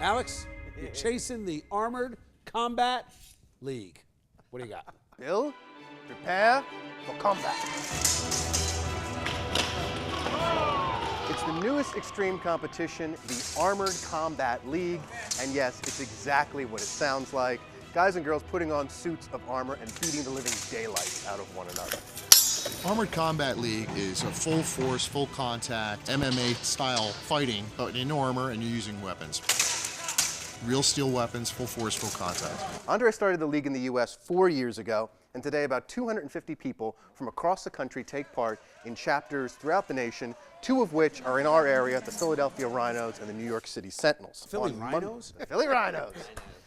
Alex, you're chasing the Armored Combat League. What do you got? Bill, prepare for combat. It's the newest extreme competition, the Armored Combat League. And yes, it's exactly what it sounds like. Guys and girls putting on suits of armor and beating the living daylight out of one another. Armored Combat League is a full force, full contact, MMA style fighting, but in armor and you're using weapons. Real steel weapons, full force, full contact. Andre started the league in the US 4 years ago, and today about 250 people from across the country take part in chapters throughout the nation, 2 of which are in our area, the Philadelphia Rhinos and the New York City Sentinels. Philly Rhinos? The Philly Rhinos.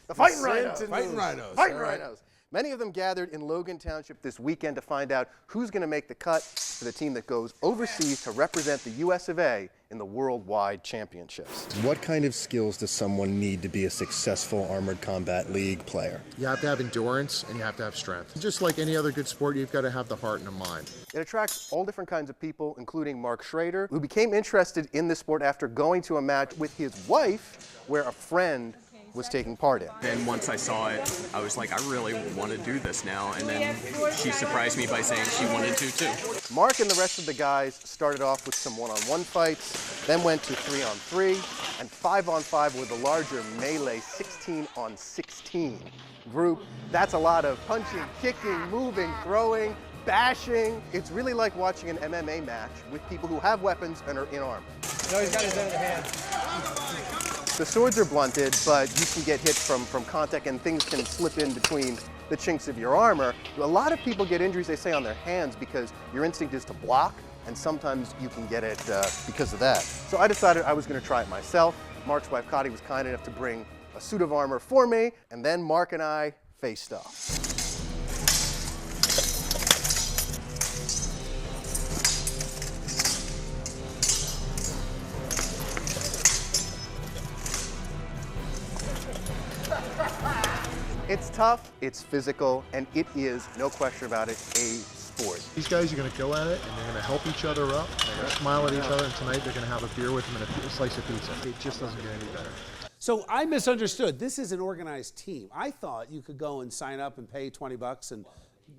The Fighting Rhinos. Fighting Rhinos. Fighting Rhinos. Many of them gathered in Logan Township this weekend to find out who's going to make the cut for the team that goes overseas to represent the US of A in the Worldwide Championships. What kind of skills does someone need to be a successful Armored Combat League player? You have to have endurance and you have to have strength. Just like any other good sport, you've got to have the heart and the mind. It attracts all different kinds of people, including Mark Schrader, who became interested in this sport after going to a match with his wife where a friend was taking part in. Then once I saw it, I was like, I really want to do this now. And then she surprised me by saying she wanted to too. Mark and the rest of the guys started off with some one-on-one fights, then went to 3-on-3 and 5-on-5 with a larger melee 16-on-16 group. That's a lot of punching, kicking, moving, throwing, bashing. It's really like watching an MMA match with people who have weapons and are in armor. No, he's got his other hand. The swords are blunted, but you can get hit from contact and things can slip in between the chinks of your armor. A lot of people get injuries, they say, on their hands because your instinct is to block, and sometimes you can get it because of that. So I decided I was going to try it myself. Mark's wife, Cotty, was kind enough to bring a suit of armor for me, and then Mark and I faced off. It's tough, it's physical, and it is, no question about it, a sport. These guys are going to go at it and they're going to help each other up. They're going to smile at each other, and tonight they're going to have a beer with them and a slice of pizza. It just doesn't get any better. So I misunderstood. This is an organized team. I thought you could go and sign up and pay $20 and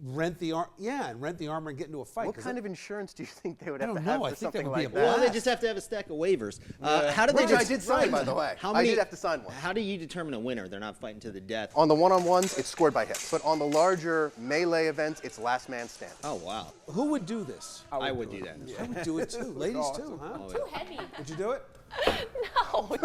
rent the armor and get into a fight. What kind of insurance do you think they would have to I have don't know. for I think something that would be like a that? Well, they just have to have a stack of waivers. How do they? Which I did sign, by the way. I did have to sign one. How do you determine a winner? They're not fighting to the death. On the one-on-ones, it's scored by hits. But on the larger melee events, it's last man standing. Oh wow! Who would do this? I would do that. I would do it too. Ladies too, huh? Too heavy. Would you do it? No.